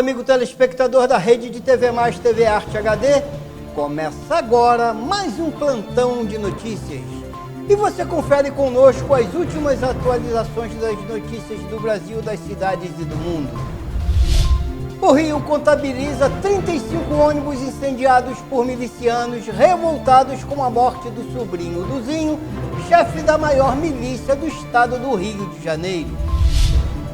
amigo telespectador da rede de TV Mais TV Arte HD. Começa agora mais um plantão de notícias. E você confere conosco as últimas atualizações das notícias do Brasil, das cidades e do mundo. O Rio contabiliza 35 ônibus incendiados por milicianos revoltados com a morte do sobrinho do Zinho, chefe da maior milícia do estado do Rio de Janeiro.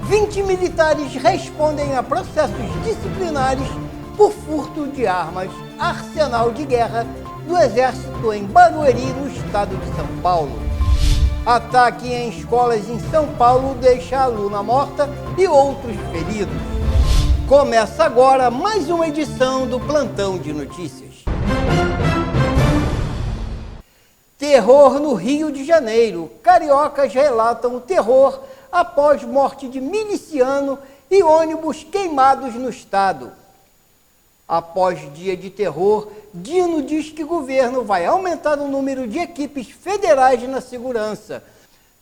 20 militares respondem a processos disciplinares por furto de armas, arsenal de guerra do Exército em Barueri, no estado de São Paulo. Ataque em escolas em São Paulo deixa aluna morta e outros feridos. Começa agora mais uma edição do Plantão de Notícias. Terror no Rio de Janeiro. Cariocas relatam o terror após morte de miliciano e ônibus queimados no estado. Após dia de terror, Dino diz que o governo vai aumentar o número de equipes federais na segurança.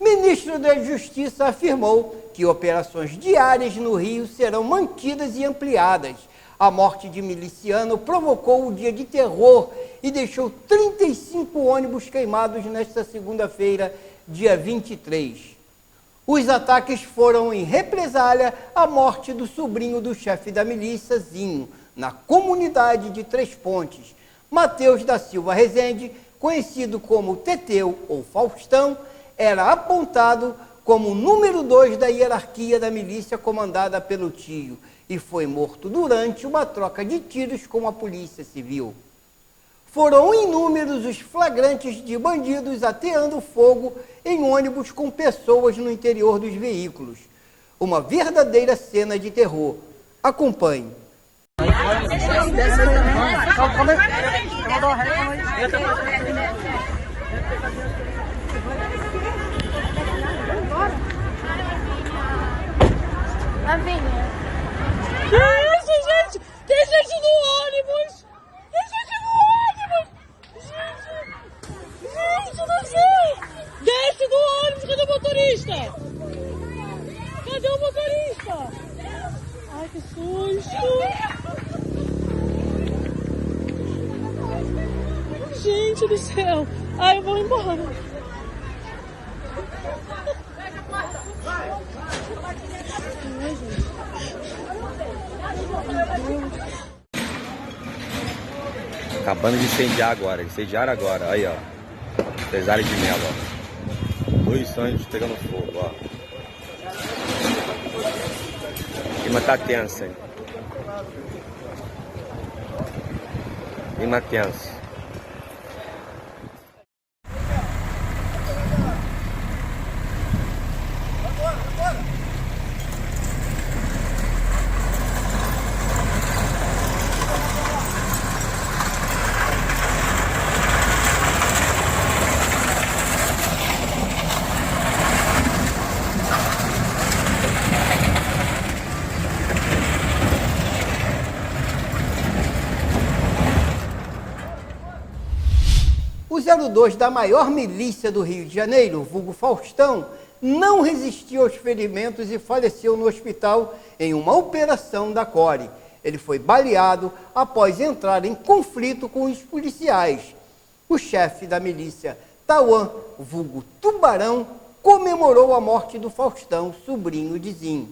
Ministro da Justiça afirmou que operações diárias no Rio serão mantidas e ampliadas. A morte de miliciano provocou o dia de terror e deixou 35 ônibus queimados nesta segunda-feira, dia 23. Os ataques foram em represália à morte do sobrinho do chefe da milícia, Zinho, na comunidade de Três Pontes. Mateus da Silva Rezende, conhecido como Teteu ou Faustão, era apontado como o número 2 da hierarquia da milícia comandada pelo tio e foi morto durante uma troca de tiros com a polícia civil. Foram inúmeros os flagrantes de bandidos ateando fogo em ônibus com pessoas no interior dos veículos. Uma verdadeira cena de terror. Acompanhe. Isso, gente! Tem gente no ônibus! Tem gente no ônibus! Gente do céu! Desce do ônibus! Cadê o motorista? Cadê o motorista? Ai, que susto! Gente do céu! Ai, eu vou embora! Acabando de incendiar agora, incendiaram agora, aí ó, cesárea de mel, ó, 2 sonhos pegando fogo, ó, o clima tá tenso, hein, clima tenso. O 02 da maior milícia do Rio de Janeiro, vulgo Faustão, não resistiu aos ferimentos e faleceu no hospital em uma operação da CORE. Ele foi baleado após entrar em conflito com os policiais. O chefe da milícia, Tauan, vulgo Tubarão, comemorou a morte do Faustão, sobrinho de Zinho.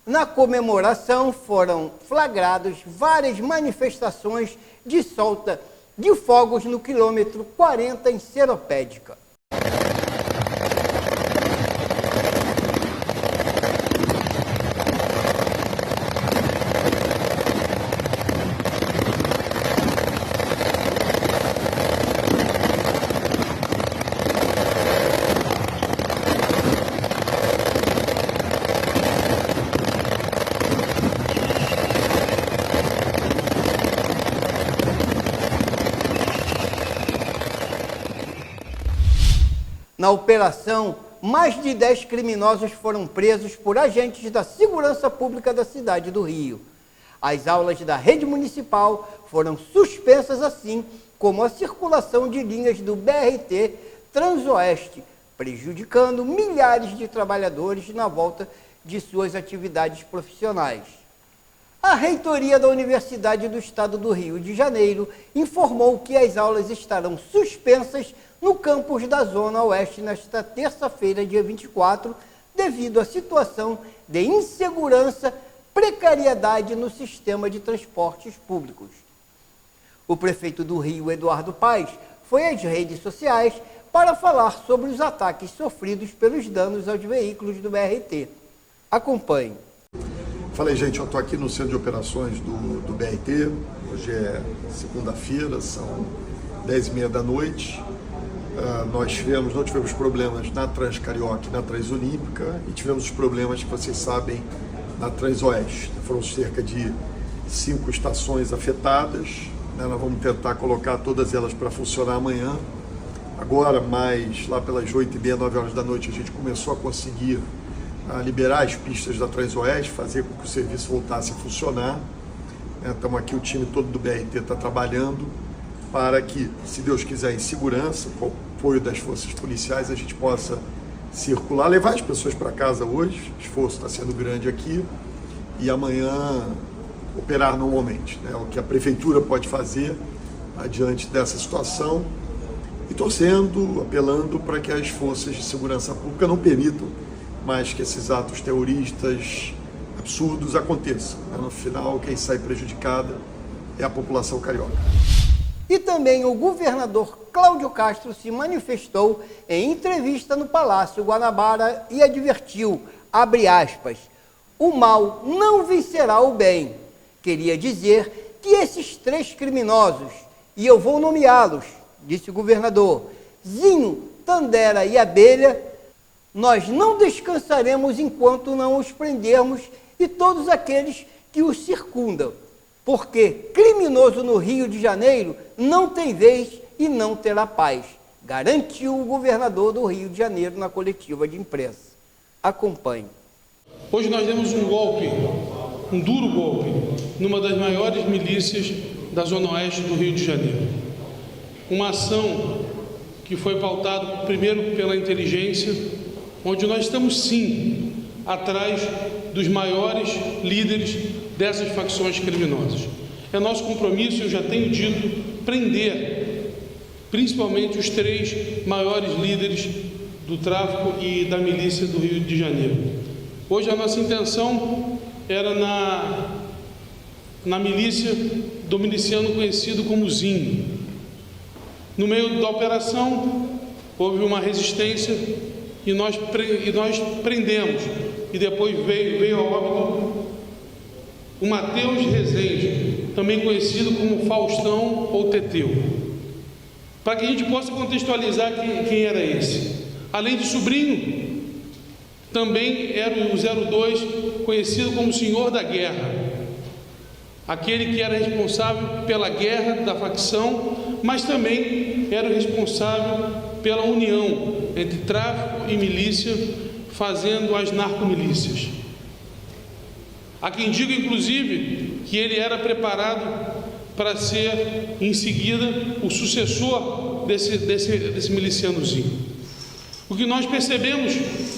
Na comemoração foram flagrados várias manifestações de solta de fogos no quilômetro 40 em Seropédica. Na operação, mais de 10 criminosos foram presos por agentes da segurança pública da cidade do Rio. As aulas da rede municipal foram suspensas, assim como a circulação de linhas do BRT Transoeste, prejudicando milhares de trabalhadores na volta de suas atividades profissionais. A reitoria da Universidade do Estado do Rio de Janeiro informou que as aulas estarão suspensas no campus da Zona Oeste nesta terça-feira, dia 24, devido à situação de insegurança, precariedade no sistema de transportes públicos. O prefeito do Rio, Eduardo Paes, foi às redes sociais para falar sobre os ataques sofridos pelos danos aos veículos do BRT. Acompanhe. Falei, gente, eu estou aqui no centro de operações do BRT, hoje é segunda-feira, são 10h30 da noite. Não tivemos problemas na Transcarioca e na Transolímpica e tivemos os problemas que vocês sabem na Transoeste. Foram cerca de 5 estações afetadas, né? Nós vamos tentar colocar todas elas para funcionar amanhã. Agora, mais lá pelas 8h30, 9h da noite, a gente começou a conseguir liberar as pistas da Transoeste, fazer com que o serviço voltasse a funcionar. Estamos aqui, o time todo do BRT está trabalhando para que, se Deus quiser, em segurança, com o apoio das forças policiais, a gente possa circular, levar as pessoas para casa hoje. O esforço está sendo grande aqui e amanhã operar normalmente, né? O que a prefeitura pode fazer diante dessa situação e torcendo, apelando para que as forças de segurança pública não permitam mais que esses atos terroristas absurdos aconteçam. No final, quem sai prejudicada é a população carioca. E também o governador Cláudio Castro se manifestou em entrevista no Palácio Guanabara e advertiu, abre aspas, o mal não vencerá o bem. Queria dizer que esses 3 criminosos, e eu vou nomeá-los, disse o governador, Zinho, Tandera e Abelha, nós não descansaremos enquanto não os prendermos e todos aqueles que os circundam, porque criminoso no Rio de Janeiro não tem vez e não terá paz, garantiu o governador do Rio de Janeiro na coletiva de imprensa. Acompanhe. Hoje nós demos um golpe, um duro golpe, numa das maiores milícias da Zona Oeste do Rio de Janeiro. Uma ação que foi pautada primeiro pela inteligência, onde nós estamos sim atrás dos maiores líderes dessas facções criminosas. É nosso compromisso, eu já tenho dito, prender principalmente os 3 maiores líderes do tráfico e da milícia do Rio de Janeiro. Hoje a nossa intenção era na milícia do miliciano conhecido como Zinho. No meio da operação houve uma resistência e nós prendemos, e depois veio a óbito o Matheus Rezende, também conhecido como Faustão ou Teteu. Para que a gente possa contextualizar quem era esse. Além de sobrinho, também era o 02, conhecido como Senhor da Guerra, aquele que era responsável pela guerra da facção, mas também era o responsável pela união entre tráfico e milícia, fazendo as narcomilícias. Há quem diga, inclusive, que ele era preparado para ser, em seguida, o sucessor desse milicianozinho. O que nós percebemos,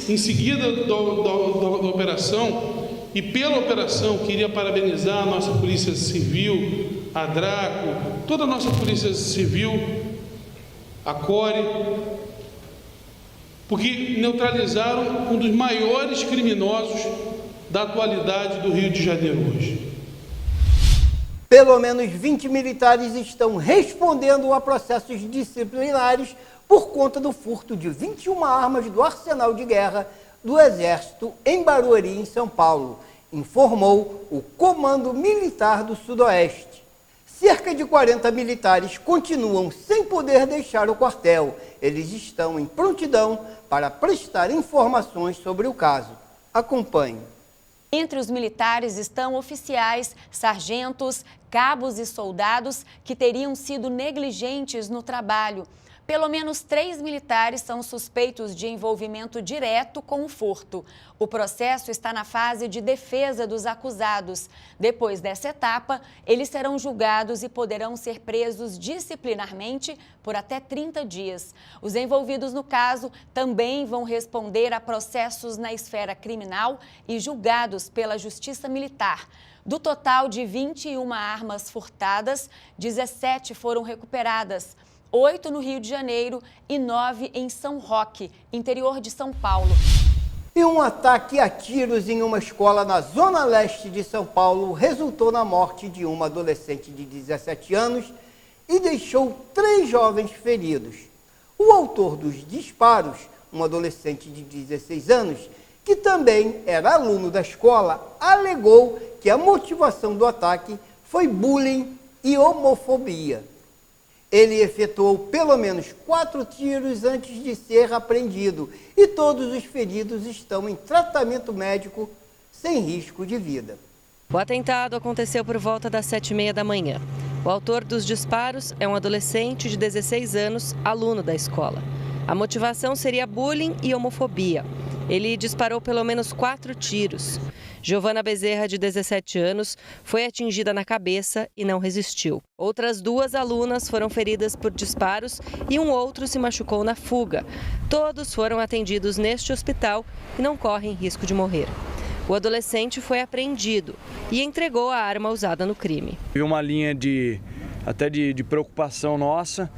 em seguida da operação, e pela operação, queria parabenizar a nossa Polícia Civil, a Draco, toda a nossa Polícia Civil, a CORE, porque neutralizaram um dos maiores criminosos da atualidade do Rio de Janeiro hoje. Pelo menos 20 militares estão respondendo a processos disciplinares por conta do furto de 21 armas do arsenal de guerra do Exército em Barueri, em São Paulo, informou o Comando Militar do Sudoeste. Cerca de 40 militares continuam sem poder deixar o quartel. Eles estão em prontidão para prestar informações sobre o caso. Acompanhe. Entre os militares estão oficiais, sargentos, cabos e soldados que teriam sido negligentes no trabalho. Pelo menos 3 militares são suspeitos de envolvimento direto com o furto. O processo está na fase de defesa dos acusados. Depois dessa etapa, eles serão julgados e poderão ser presos disciplinarmente por até 30 dias. Os envolvidos no caso também vão responder a processos na esfera criminal e julgados pela Justiça Militar. Do total de 21 armas furtadas, 17 foram recuperadas, 8 no Rio de Janeiro e 9 em São Roque, interior de São Paulo. E um ataque a tiros em uma escola na zona leste de São Paulo resultou na morte de uma adolescente de 17 anos e deixou 3 jovens feridos. O autor dos disparos, um adolescente de 16 anos, que também era aluno da escola, alegou que a motivação do ataque foi bullying e homofobia. Ele efetuou pelo menos 4 tiros antes de ser apreendido e todos os feridos estão em tratamento médico sem risco de vida. O atentado aconteceu por volta das 7h30 da manhã. O autor dos disparos é um adolescente de 16 anos, aluno da escola. A motivação seria bullying e homofobia. Ele disparou pelo menos 4 tiros. Giovana Bezerra, de 17 anos, foi atingida na cabeça e não resistiu. Outras 2 alunas foram feridas por disparos e um outro se machucou na fuga. Todos foram atendidos neste hospital e não correm risco de morrer. O adolescente foi apreendido e entregou a arma usada no crime. Uma linha de preocupação nossa,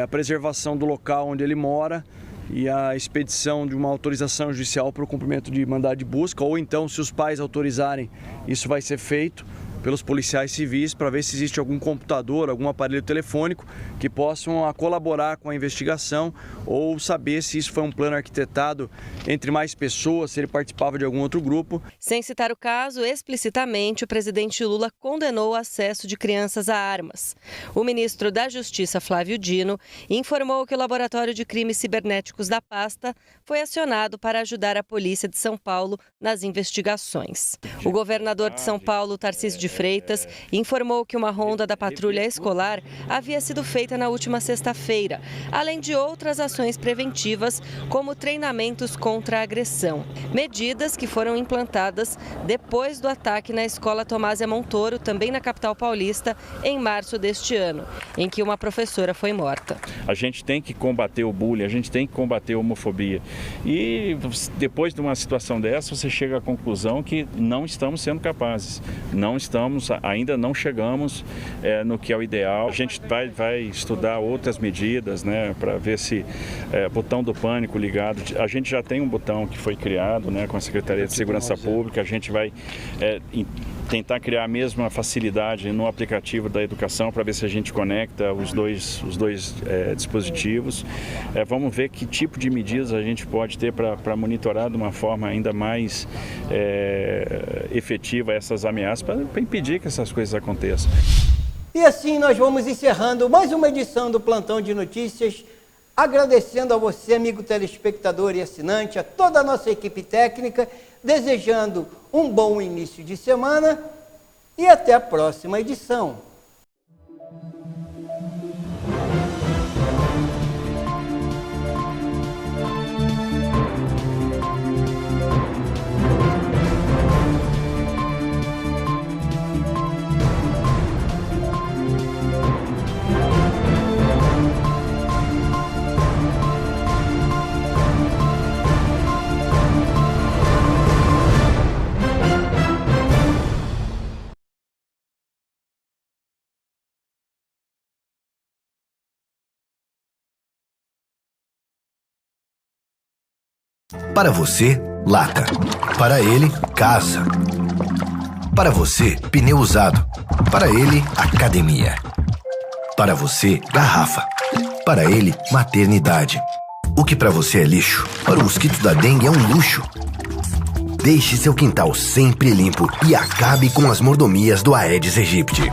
a preservação do local onde ele mora e a expedição de uma autorização judicial para o cumprimento de mandado de busca, ou então, se os pais autorizarem, isso vai ser feito pelos policiais civis para ver se existe algum computador, algum aparelho telefônico que possam colaborar com a investigação ou saber se isso foi um plano arquitetado entre mais pessoas, se ele participava de algum outro grupo. Sem citar o caso explicitamente, o presidente Lula condenou o acesso de crianças a armas. O ministro da Justiça, Flávio Dino, informou que o Laboratório de Crimes Cibernéticos da pasta foi acionado para ajudar a Polícia de São Paulo nas investigações. O governador de São Paulo, Tarcísio de Freitas, informou que uma ronda da patrulha escolar havia sido feita na última sexta-feira, além de outras ações preventivas, como treinamentos contra a agressão. Medidas que foram implantadas depois do ataque na escola Tomásia Montoro, também na capital paulista, em março deste ano, em que uma professora foi morta. A gente tem que combater o bullying, a gente tem que combater a homofobia. E depois de uma situação dessa, você chega à conclusão que não estamos sendo capazes, ainda não chegamos no que é o ideal. A gente vai estudar outras medidas, né, para ver se botão do pânico ligado. A gente já tem um botão que foi criado, né, com a Secretaria de Segurança Pública. A gente vai tentar criar a mesma facilidade no aplicativo da educação para ver se a gente conecta os dois dispositivos. Vamos ver que tipo de medidas a gente pode ter para monitorar de uma forma ainda mais efetiva essas ameaças, para impedir que essas coisas aconteçam. E assim nós vamos encerrando mais uma edição do Plantão de Notícias, agradecendo a você, amigo telespectador e assinante, a toda a nossa equipe técnica, desejando um bom início de semana e até a próxima edição. Para você, lata. Para ele, casa. Para você, pneu usado. Para ele, academia. Para você, garrafa. Para ele, maternidade. O que para você é lixo, para o mosquito da dengue é um luxo. Deixe seu quintal sempre limpo e acabe com as mordomias do Aedes aegypti.